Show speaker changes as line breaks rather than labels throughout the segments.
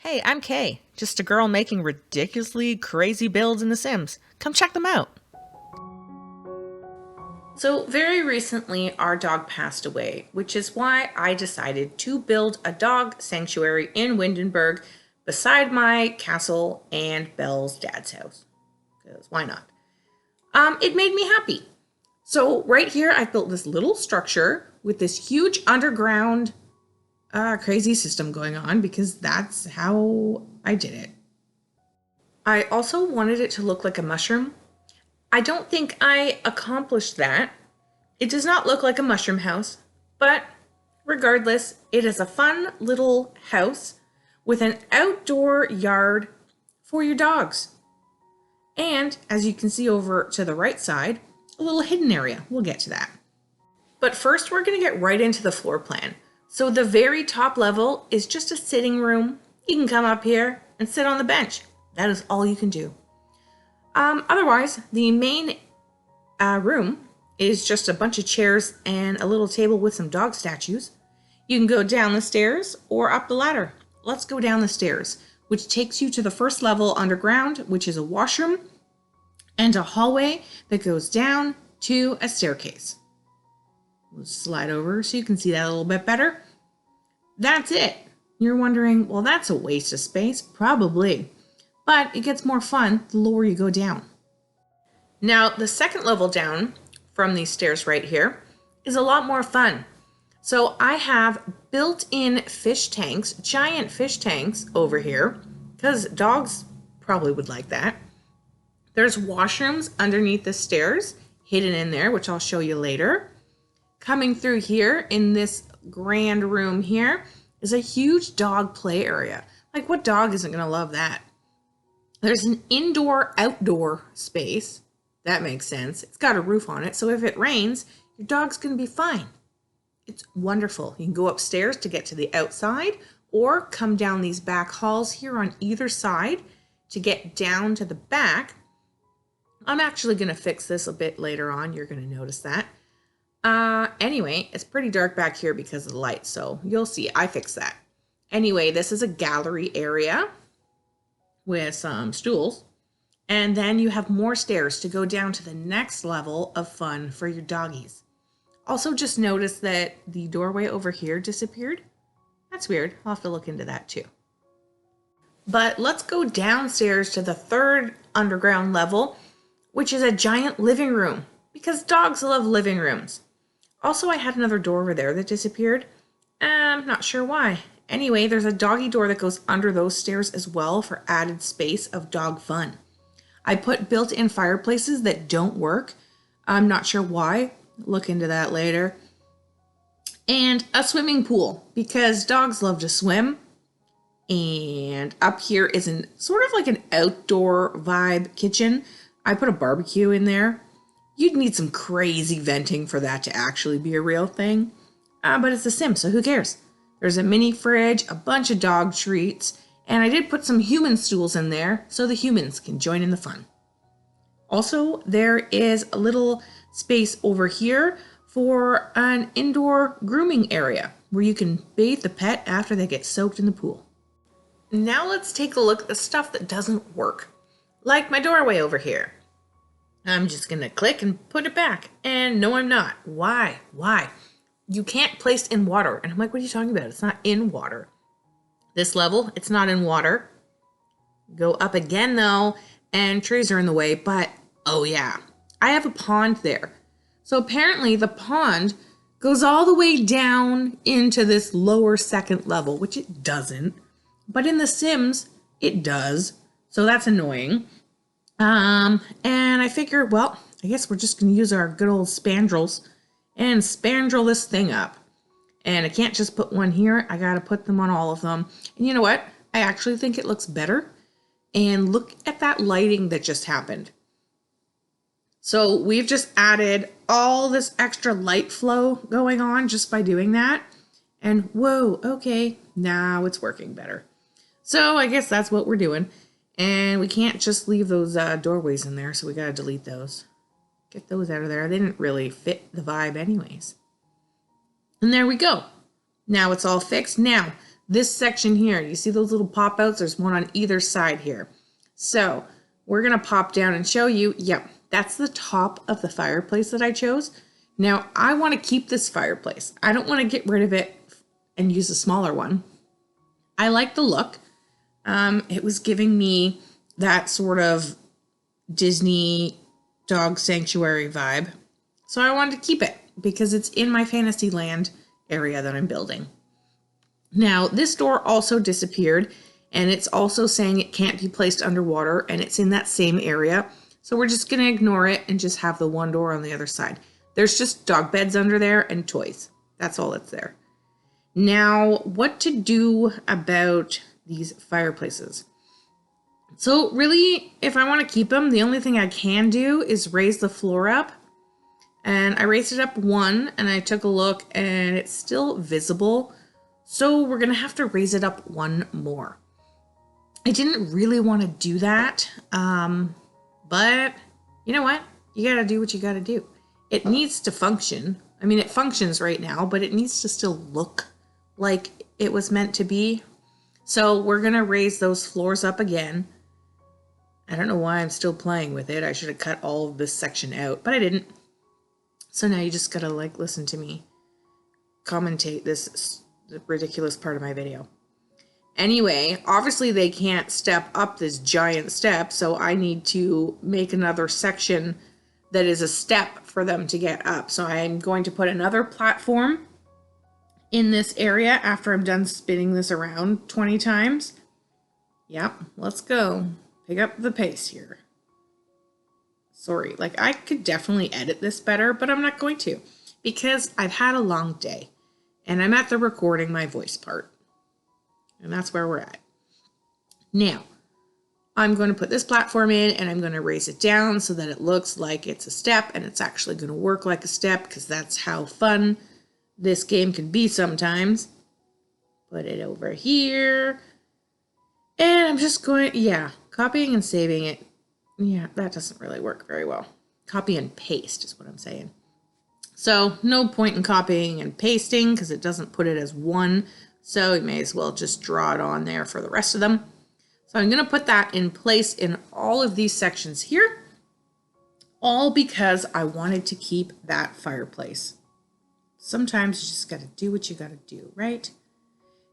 Hey, I'm Kay, just a girl making ridiculously crazy builds in The Sims. Come check them out. So, very recently, our dog passed away, which is why I decided to build a dog sanctuary in Windenburg beside my castle and Belle's dad's house. Because why not? It made me happy. So, right here, I built this little structure with this huge underground crazy system going on because that's how I did it. I also wanted it to look like a mushroom. I don't think I accomplished that. It does not look like a mushroom house, but regardless, it is a fun little house with an outdoor yard for your dogs. And as you can see over to the right side, a little hidden area. We'll get to that. But first, we're going to get right into the floor plan. So the very top level is just a sitting room. You can come up here and sit on the bench. That is all you can do. Otherwise, the main room is just a bunch of chairs and a little table with some dog statues. You can go down the stairs or up the ladder. Let's go down the stairs, which takes you to the first level underground, which is a washroom and a hallway that goes down to a staircase. We'll slide over so you can see that a little bit better. That's it. You're wondering, well, that's a waste of space. Probably. But it gets more fun the lower you go down. Now, the second level down from these stairs right here is a lot more fun. So I have built-in fish tanks, giant fish tanks over here, because dogs probably would like that. There's washrooms underneath the stairs, hidden in there, which I'll show you later. Coming through here in this grand room here is a huge dog play area. Like, what dog isn't going to love that? There's an indoor-outdoor space. That makes sense. It's got a roof on it, so if it rains, your dog's going to be fine. It's wonderful. You can go upstairs to get to the outside or come down these back halls here on either side to get down to the back. I'm actually going to fix this a bit later on. You're going to notice that. Anyway, it's pretty dark back here because of the light, so you'll see. I fixed that. Anyway, this is a gallery area with some stools. And then you have more stairs to go down to the next level of fun for your doggies. Also, just notice that the doorway over here disappeared. That's weird. I'll have to look into that too. But let's go downstairs to the third underground level, which is a giant living room, because dogs love living rooms. Also, I had another door over there that disappeared. I'm not sure why. Anyway, there's a doggy door that goes under those stairs as well for added space of dog fun. I put built-in fireplaces that don't work. I'm not sure why. Look into that later. And a swimming pool, because dogs love to swim. And up here is sort of like an outdoor vibe kitchen. I put a barbecue in there. You'd need some crazy venting for that to actually be a real thing. But it's a Sim, so who cares? There's a mini fridge, a bunch of dog treats, and I did put some human stools in there so the humans can join in the fun. Also, there is a little space over here for an indoor grooming area where you can bathe the pet after they get soaked in the pool. Now let's take a look at the stuff that doesn't work, like my doorway over here. I'm just going to click and put it back. And no, I'm not. Why? You can't place in water. And I'm like, what are you talking about? It's not in water. This level, it's not in water. Go up again, though, and trees are in the way. But, oh yeah, I have a pond there. So apparently the pond goes all the way down into this lower second level, which it doesn't. But in The Sims, it does. So that's annoying. And I figured, well, I guess we're just going to use our good old spandrels and spandrel this thing up. And I can't just put one here. I got to put them on all of them. And you know what? I actually think it looks better. And look at that lighting that just happened. So we've just added all this extra light flow going on just by doing that. And whoa, okay, now it's working better. So I guess that's what we're doing. And we can't just leave those doorways in there, so we got to delete those. Get those out of there. They didn't really fit the vibe anyways. And there we go. Now it's all fixed. Now, this section here, you see those little pop outs? There's one on either side here. So we're gonna pop down and show you, yep, that's the top of the fireplace that I chose. Now I wanna keep this fireplace. I don't wanna get rid of it and use a smaller one. I like the look. It was giving me that sort of Disney dog sanctuary vibe. So I wanted to keep it because it's in my Fantasyland area that I'm building. Now, this door also disappeared, and it's also saying it can't be placed underwater, and it's in that same area. So we're just going to ignore it and just have the one door on the other side. There's just dog beds under there and toys. That's all that's there. Now, what to do about these fireplaces? So really, if I want to keep them, the only thing I can do is raise the floor up. And I raised it up one, and I took a look, and it's still visible. So we're going to have to raise it up one more. I didn't really want to do that, but you know what? You got to do what you got to do. It needs to function. I mean, it functions right now, but it needs to still look like it was meant to be. So we're going to raise those floors up again. I don't know why I'm still playing with it. I should have cut all of this section out, but I didn't. So now you just got to like listen to me commentate this ridiculous part of my video. Anyway, obviously they can't step up this giant step, so I need to make another section that is a step for them to get up. So I'm going to put another platform in this area after I'm done spinning this around 20 times. Yep, let's go. Pick up the pace here. Sorry, like I could definitely edit this better, but I'm not going to because I've had a long day and I'm at the recording my voice part. And that's where we're at. Now, I'm going to put this platform in and I'm going to raise it down so that it looks like it's a step and it's actually going to work like a step because that's how fun this game can be sometimes. Put it over here. And I'm just going, yeah, copying and saving it. Yeah, that doesn't really work very well. Copy and paste is what I'm saying. So no point in copying and pasting because it doesn't put it as one. So you may as well just draw it on there for the rest of them. So I'm going to put that in place in all of these sections here, all because I wanted to keep that fireplace. Sometimes you just got to do what you got to do, right?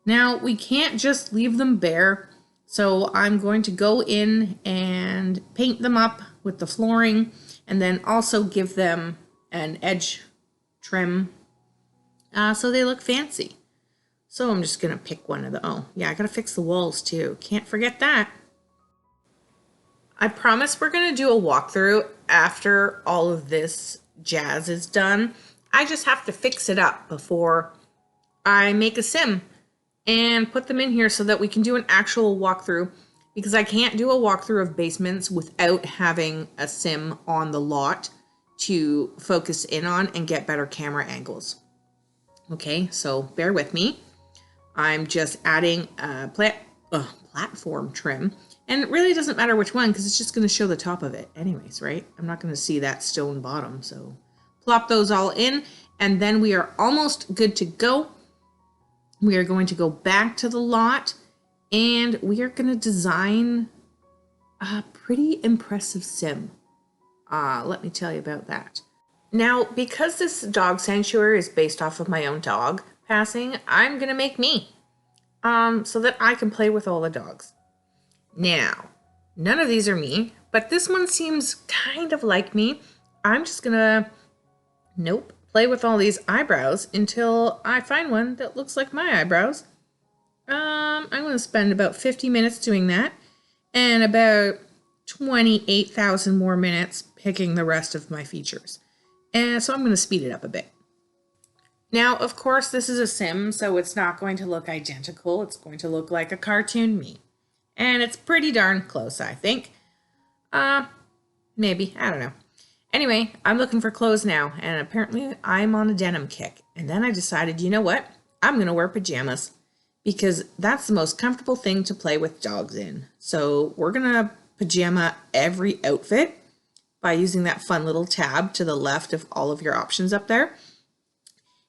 Now we can't just leave them bare. So I'm going to go in and paint them up with the flooring and then also give them an edge trim so they look fancy. So I'm just going to pick one of the, oh yeah, I got to fix the walls too. Can't forget that. I promise we're going to do a walkthrough after all of this jazz is done. I just have to fix it up before I make a sim and put them in here so that we can do an actual walkthrough because I can't do a walkthrough of basements without having a sim on the lot to focus in on and get better camera angles. Okay, so bear with me. I'm just adding a platform trim, and it really doesn't matter which one because it's just going to show the top of it anyways, right? I'm not going to see that stone bottom, so plop those all in, and then we are almost good to go. We are going to go back to the lot, and we are going to design a pretty impressive sim. Let me tell you about that. Now, because this dog sanctuary is based off of my own dog passing, I'm going to make me so that I can play with all the dogs. Now, none of these are me, but this one seems kind of like me. I'm just going to, nope, play with all these eyebrows until I find one that looks like my eyebrows. I'm going to spend about 50 minutes doing that and about 28,000 more minutes picking the rest of my features. And so I'm going to speed it up a bit. Now, of course, this is a sim, so it's not going to look identical. It's going to look like a cartoon me. And it's pretty darn close, I think. Maybe, I don't know. Anyway, I'm looking for clothes now, and apparently I'm on a denim kick. And then I decided, you know what? I'm going to wear pajamas because that's the most comfortable thing to play with dogs in. So we're going to pajama every outfit by using that fun little tab to the left of all of your options up there.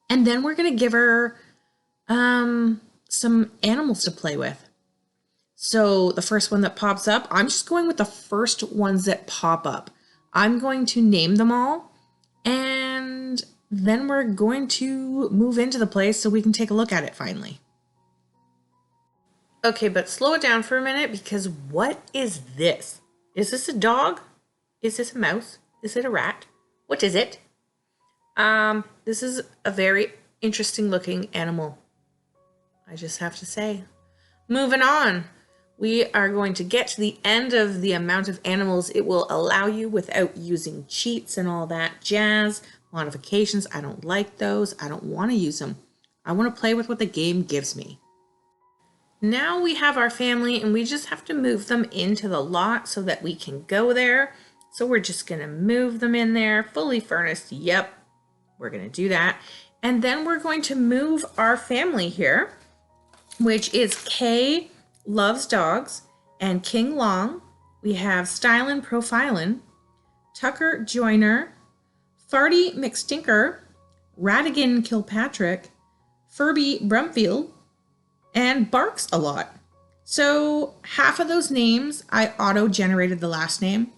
And then we're going to give her some animals to play with. So the first one that pops up, I'm just going with the first ones that pop up. I'm going to name them all, and then we're going to move into the place so we can take a look at it finally. Okay, but slow it down for a minute, because what is this? Is this a dog? Is this a mouse? Is it a rat? What is it? This is a very interesting looking animal, I just have to say. Moving on. We are going to get to the end of the amount of animals it will allow you without using cheats and all that jazz. Modifications, I don't like those. I don't want to use them. I want to play with what the game gives me. Now we have our family, and we just have to move them into the lot so that we can go there. So we're just going to move them in there, fully furnished. Yep, we're going to do that. And then we're going to move our family here, which is Kay Loves Dogs and King Long. We have Stylin' Profilin', Tucker Joyner, Farty McStinker, Radigan Kilpatrick, Furby Brumfield, and Barks a lot. So half of those names, I auto-generated the last name,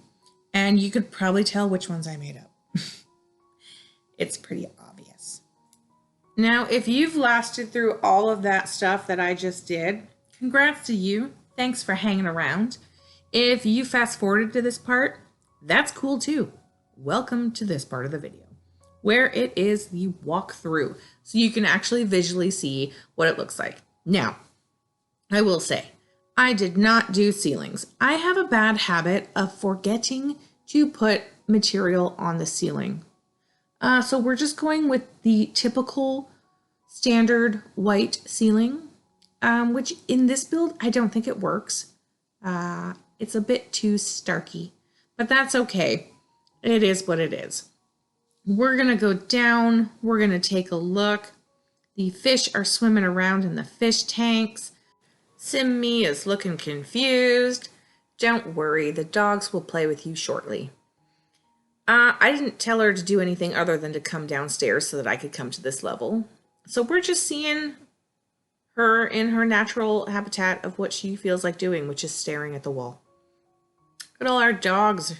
and you could probably tell which ones I made up. It's pretty obvious. Now, if you've lasted through all of that stuff that I just did, congrats to you. Thanks for hanging around. If you fast forwarded to this part, that's cool too. Welcome to this part of the video, where it is the walkthrough, so you can actually visually see what it looks like. Now, I will say, I did not do ceilings. I have a bad habit of forgetting to put material on the ceiling. So we're just going with the typical standard white ceiling, which in this build, I don't think it works. It's a bit too starky, but that's okay. It is what it is. We're gonna go down, we're gonna take a look. The fish are swimming around in the fish tanks. Simmy is looking confused. Don't worry, the dogs will play with you shortly. I didn't tell her to do anything other than to come downstairs so that I could come to this level. So we're just seeing her in her natural habitat of what she feels like doing, which is staring at the wall. Look at all our dogs.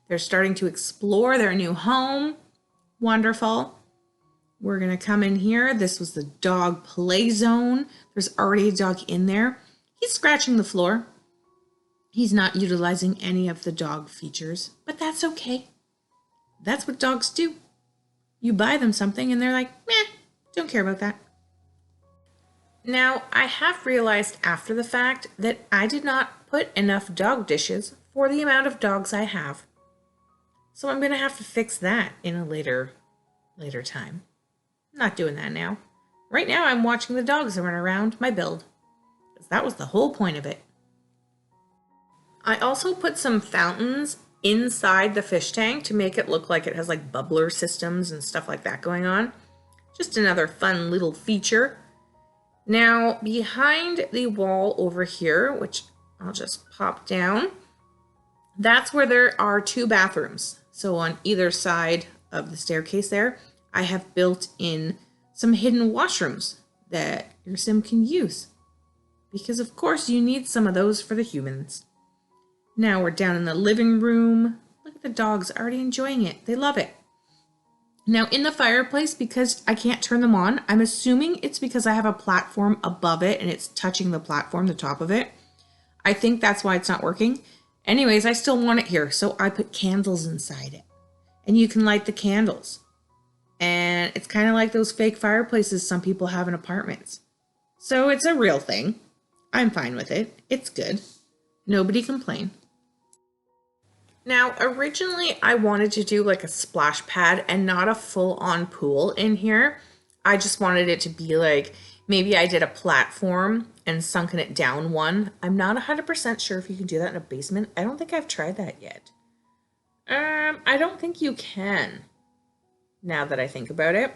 They're starting to explore their new home. Wonderful. We're going to come in here. This was the dog play zone. There's already a dog in there. He's scratching the floor. He's not utilizing any of the dog features, but that's okay. That's what dogs do. You buy them something and they're like, meh, don't care about that. Now, I have realized after the fact that I did not put enough dog dishes for the amount of dogs I have. So I'm going to have to fix that in a later time. I'm not doing that now. Right now, I'm watching the dogs run around my build, because that was the whole point of it. I also put some fountains inside the fish tank to make it look like it has like bubbler systems and stuff like that going on. Just another fun little feature. Now, behind the wall over here, which I'll just pop down, that's where there are 2 bathrooms. So on either side of the staircase there, I have built in some hidden washrooms that your sim can use. Because of course you need some of those for the humans. Now we're down in the living room. Look at the dogs already enjoying it. They love it. Now in the fireplace, because I can't turn them on, I'm assuming it's because I have a platform above it and it's touching the platform, the top of it. I think that's why it's not working. Anyways, I still want it here, so I put candles inside it. And you can light the candles. And it's kind of like those fake fireplaces some people have in apartments. So it's a real thing. I'm fine with it. It's good. Nobody complain. Now, originally I wanted to do like a splash pad and not a full-on pool in here. I just wanted it to be like, maybe I did a platform and sunken it down one. I'm not 100% sure if you can do that in a basement. I don't think I've tried that yet. I don't think you can, now that I think about it.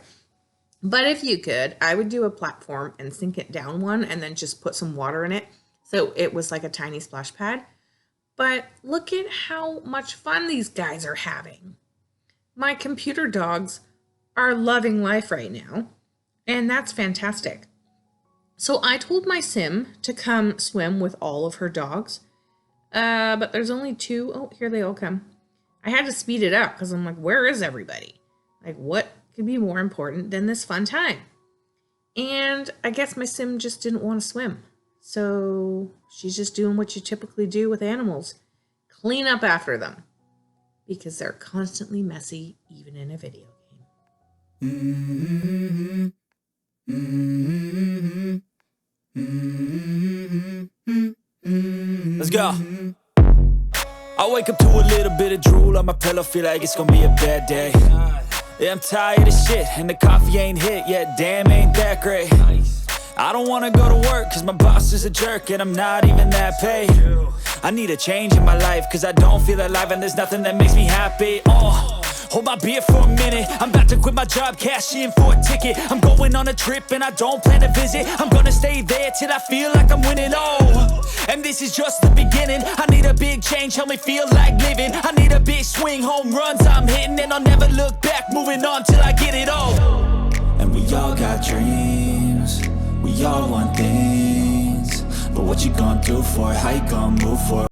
But if you could, I would do a platform and sink it down one and then just put some water in it. So it was like a tiny splash pad. But look at how much fun these guys are having. My computer dogs are loving life right now, and that's fantastic. So I told my sim to come swim with all of her dogs, but there's only two. Oh, here they all come. I had to speed it up because I'm like, where is everybody? Like, what could be more important than this fun time? And I guess my sim just didn't want to swim. So she's just doing what you typically do with animals. Clean up after them. Because they're constantly messy, even in a video game.
Let's go. I wake up to a little bit of drool on my pillow, feel like it's gonna be a bad day. Yeah, I'm tired of shit, and the coffee ain't hit yet, damn, ain't that great. I don't wanna go to work, cause my boss is a jerk, and I'm not even that paid. I need a change in my life, cause I don't feel alive, and there's nothing that makes me happy. Hold my beer for a minute, I'm about to quit my job, cash in for a ticket. I'm going on a trip and I don't plan to visit. I'm gonna stay there till I feel like I'm winning, and this is just the beginning. I need a big change, help me feel like living. I need a big swing, home runs I'm hitting, and I'll never look back, moving on till I get it all. And we all got dreams, we all want things, but what you gonna do for it, how you gonna move for it?